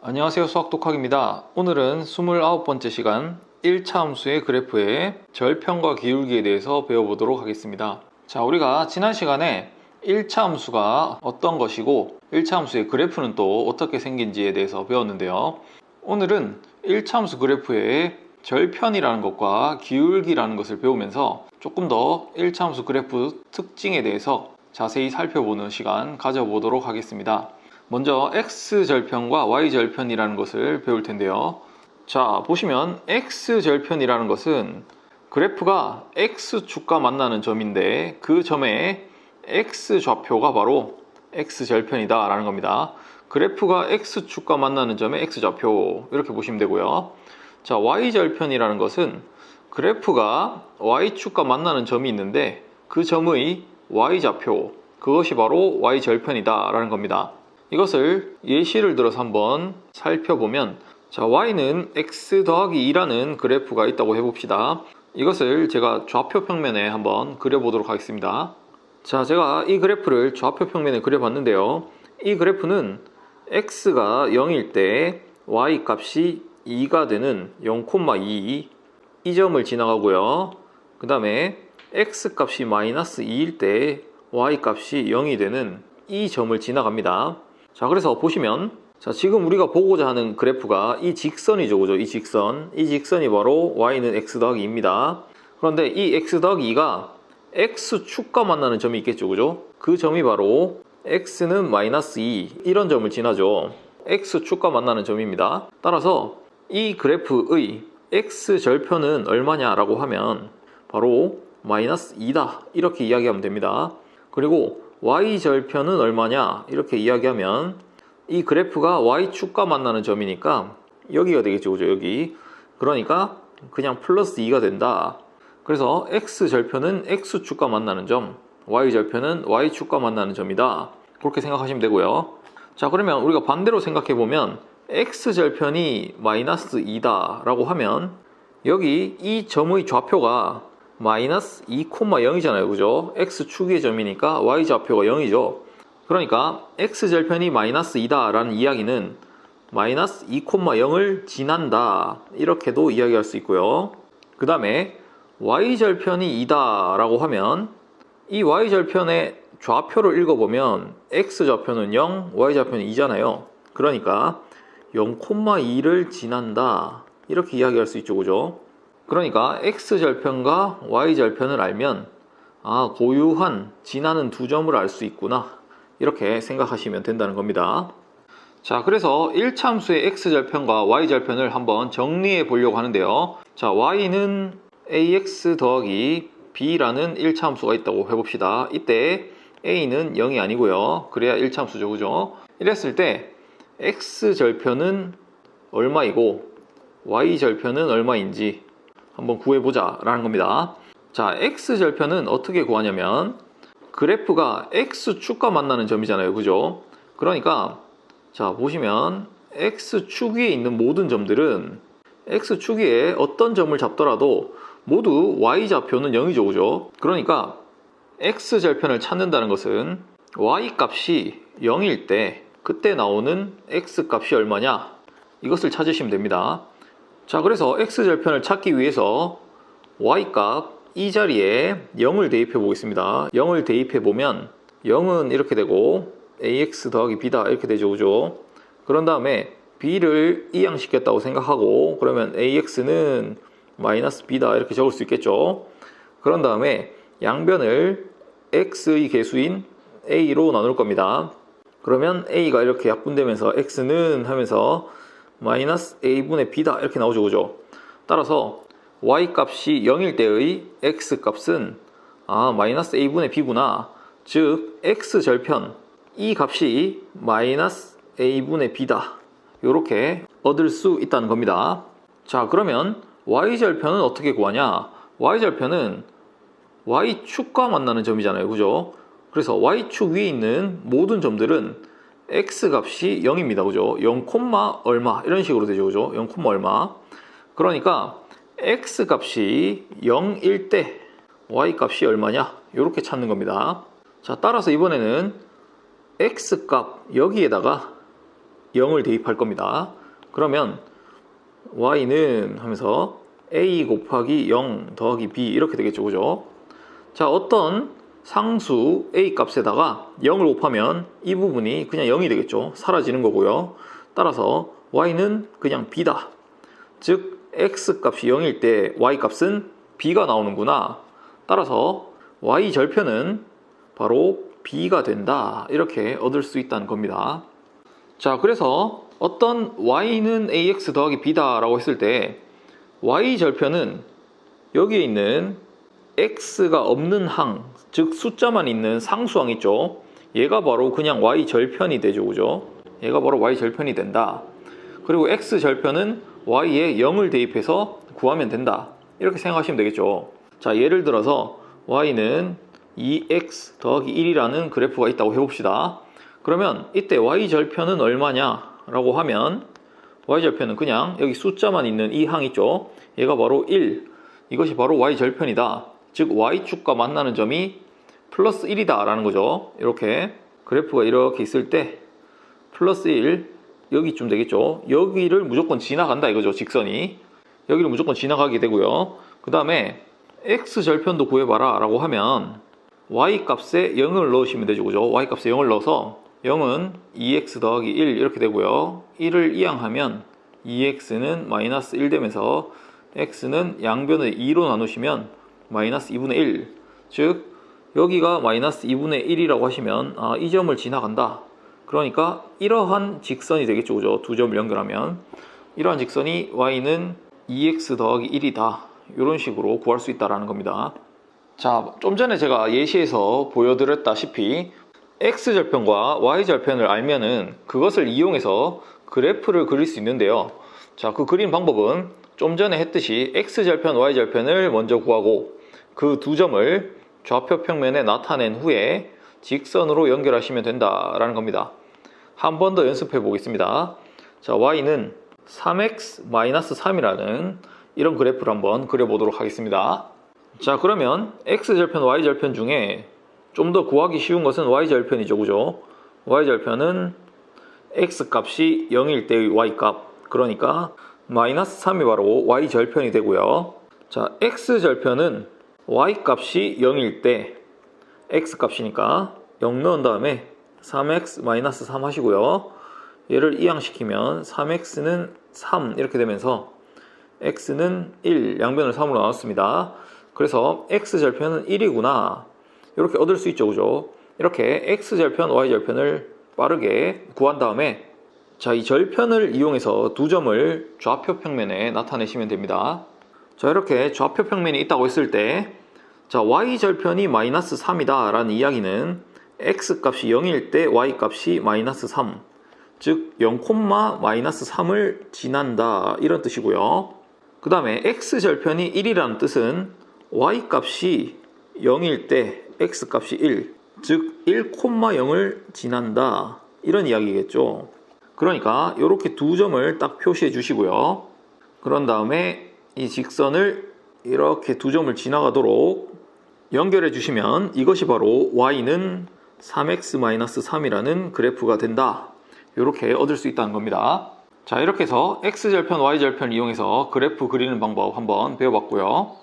안녕하세요, 수학독학입니다. 오늘은 29번째 시간 1차 함수의 그래프의 절편과 기울기에 대해서 배워보도록 하겠습니다. 자, 우리가 지난 시간에 1차 함수가 어떤 것이고 1차 함수의 그래프는 또 어떻게 생긴지에 대해서 배웠는데요. 오늘은 1차 함수 그래프의 절편이라는 것과 기울기라는 것을 배우면서 조금 더 1차 함수 그래프 특징에 대해서 자세히 살펴보는 시간 가져보도록 하겠습니다. 먼저 X절편과 Y절편이라는 것을 배울 텐데요. 자, 보시면 X절편이라는 것은 그래프가 X축과 만나는 점인데 그 점의 X좌표가 바로 X절편이다 라는 겁니다. 그래프가 X축과 만나는 점의 X좌표, 이렇게 보시면 되고요. 자, Y절편이라는 것은 그래프가 Y축과 만나는 점이 있는데 그 점의 Y좌표, 그것이 바로 Y절편이다 라는 겁니다. 이것을 예시를 들어서 한번 살펴보면, 자, y는 x 더하기 2라는 그래프가 있다고 해봅시다. 이것을 제가 좌표 평면에 한번 그려보도록 하겠습니다. 자, 제가 이 그래프를 좌표 평면에 그려봤는데요. 이 그래프는 x가 0일 때 y 값이 2가 되는 0,2 이 점을 지나가고요. 그 다음에 x 값이 마이너스 2일 때 y 값이 0이 되는 이 점을 지나갑니다. 자, 그래서 보시면, 자, 지금 우리가 보고자 하는 그래프가 이 직선이죠, 그죠? 이 직선이 바로 y는 x 더하기 2입니다. 그런데 이 x 더하기 2가 x축과 만나는 점이 있겠죠, 그죠? 그 점이 바로 x는 마이너스 2, 이런 점을 지나죠. x축과 만나는 점입니다. 따라서 이 그래프의 x절편은 얼마냐라고 하면 바로 마이너스 2다, 이렇게 이야기하면 됩니다. 그리고 y절편은 얼마냐 이렇게 이야기하면 이 그래프가 y축과 만나는 점이니까 여기가 되겠죠, 그죠? 여기. 그러니까 그냥 플러스 2가 된다. 그래서 x절편은 x축과 만나는 점, y절편은 y축과 만나는 점이다, 그렇게 생각하시면 되고요. 자, 그러면 우리가 반대로 생각해보면 x절편이 마이너스 2다 라고 하면 여기 이 점의 좌표가 마이너스 2,0이잖아요, 그죠? x축의 점이니까 y좌표가 0이죠. 그러니까 x절편이 마이너스 2다 라는 이야기는 마이너스 2,0을 지난다, 이렇게도 이야기할 수 있고요. 그 다음에 y절편이 2다 라고 하면 이 y절편의 좌표를 읽어보면 x좌표는 0, y좌표는 2잖아요. 그러니까 0,2를 지난다, 이렇게 이야기할 수 있죠, 그죠? 그러니까 x절편과 y절편을 알면 고유한 지나는 두 점을 알 수 있구나, 이렇게 생각하시면 된다는 겁니다. 자, 그래서 1차 함수의 x절편과 y절편을 한번 정리해 보려고 하는데요. 자, y는 ax 더하기 b라는 1차 함수가 있다고 해봅시다. 이때 a는 0이 아니고요. 그래야 1차 함수죠, 그죠? 이랬을 때 x절편은 얼마이고 y절편은 얼마인지 한번 구해보자 라는 겁니다. 자, x절편은 어떻게 구하냐면 그래프가 x축과 만나는 점이잖아요, 그죠? 그러니까 자, 보시면 x축 위에 있는 모든 점들은 x축 위에 어떤 점을 잡더라도 모두 y좌표는 0이죠, 그죠? 그러니까 x절편을 찾는다는 것은 y값이 0일 때 그때 나오는 x값이 얼마냐, 이것을 찾으시면 됩니다. 자, 그래서 x절편을 찾기 위해서 y값 이 자리에 0을 대입해 보겠습니다. 0을 대입해 보면 0은 이렇게 되고 ax 더하기 b다, 이렇게 되죠, 그죠? 그런 다음에 b를 이항시켰다고 생각하고, 그러면 ax는 마이너스 b다, 이렇게 적을 수 있겠죠. 그런 다음에 양변을 x의 개수인 a로 나눌 겁니다. 그러면 a가 이렇게 약분되면서 x는 하면서 마이너스 a분의 b다, 이렇게 나오죠, 그죠? 따라서 y값이 0일 때의 x값은 마이너스 a분의 b구나, 즉 x절편 이 값이 마이너스 a분의 b다, 이렇게 얻을 수 있다는 겁니다. 자, 그러면 y절편은 어떻게 구하냐? y절편은 y축과 만나는 점이잖아요, 그죠? 그래서 y축 위에 있는 모든 점들은 x값이 0입니다, 그죠? 0, 얼마, 이런 식으로 되죠, 그죠? 0, 얼마. 그러니까 x값이 0일 때 y값이 얼마냐, 이렇게 찾는 겁니다. 자, 따라서 이번에는 x값 여기에다가 0을 대입할 겁니다. 그러면 y는 하면서 a 곱하기 0 더하기 b 이렇게 되겠죠. 그죠? 자, 어떤 상수 a 값에다가 0을 곱하면 이 부분이 그냥 0이 되겠죠. 사라지는 거고요. 따라서 y는 그냥 b다. 즉 x 값이 0일 때 y 값은 b가 나오는구나. 따라서 y 절편은 바로 b가 된다. 이렇게 얻을 수 있다는 겁니다. 자, 그래서 어떤 y는 ax 더하기 b다 라고 했을 때 y 절편은 여기에 있는 x가 없는 항, 즉 숫자만 있는 상수항 있죠. 얘가 바로 그냥 y 절편이 되죠. 그죠? 얘가 바로 y 절편이 된다. 그리고 x 절편은 y에 0을 대입해서 구하면 된다. 이렇게 생각하시면 되겠죠. 자, 예를 들어서 y는 2x 더하기 1이라는 그래프가 있다고 해봅시다. 그러면 이때 y절편은 얼마냐 라고 하면 y절편은 그냥 여기 숫자만 있는 이 항 있죠. 얘가 바로 1. 이것이 바로 y절편이다. 즉 y축과 만나는 점이 플러스 1이다 라는 거죠. 이렇게 그래프가 이렇게 있을 때 플러스 1 여기쯤 되겠죠. 여기를 무조건 지나간다 이거죠. 직선이 여기를 무조건 지나가게 되고요. 그 다음에 x절편도 구해봐라 라고 하면 y값에 0을 넣으시면 되죠. 그죠? y값에 0을 넣어서 0은 2x 더하기 1 이렇게 되고요. 1을 이항하면 2x는 마이너스 1 되면서 x는 양변을 2로 나누시면 마이너스 2분의 1. 즉 여기가 마이너스 2분의 1이라고 하시면 이 점을 지나간다. 그러니까 이러한 직선이 되겠죠. 그죠? 두 점을 연결하면 이러한 직선이 y는 2x 더하기 1이다. 이런 식으로 구할 수 있다는 겁니다. 자, 좀 전에 제가 예시에서 보여드렸다시피 x절편과 y절편을 알면은 그것을 이용해서 그래프를 그릴 수 있는데요. 자, 그 그리는 방법은 좀 전에 했듯이 x절편, y절편을 먼저 구하고 그 두 점을 좌표 평면에 나타낸 후에 직선으로 연결하시면 된다라는 겁니다. 한 번 더 연습해 보겠습니다. 자, y는 3x-3이라는 이런 그래프를 한번 그려보도록 하겠습니다. 자, 그러면 x절편, y절편 중에 좀 더 구하기 쉬운 것은 y절편이죠. 그죠? y절편은 x값이 0일 때의 y값, 그러니까 마이너스 3이 바로 y절편이 되고요. 자, x절편은 y값이 0일 때 x값이니까 0 넣은 다음에 3x-3 하시고요. 얘를 이항시키면 3x는 3 이렇게 되면서 x는 1, 양변을 3으로 나눴습니다. 그래서 x절편은 1이구나 이렇게 얻을 수 있죠. 그죠? 이렇게 x절편, y절편을 빠르게 구한 다음에 자, 이 절편을 이용해서 두 점을 좌표 평면에 나타내시면 됩니다. 자, 이렇게 좌표 평면이 있다고 했을 때 자, y절편이 마이너스 3이다 라는 이야기는 x값이 0일 때 y값이 마이너스 3, 즉 0, 마이너스 3을 지난다 이런 뜻이고요. 그 다음에 x절편이 1이라는 뜻은 y값이 0일 때 x값이 1, 즉 1,0을 지난다 이런 이야기겠죠. 그러니까 이렇게 두 점을 딱 표시해 주시고요. 그런 다음에 이 직선을 이렇게 두 점을 지나가도록 연결해 주시면 이것이 바로 y는 3x-3이라는 그래프가 된다. 이렇게 얻을 수 있다는 겁니다. 자, 이렇게 해서 x절편, y절편 이용해서 그래프 그리는 방법 한번 배워봤고요.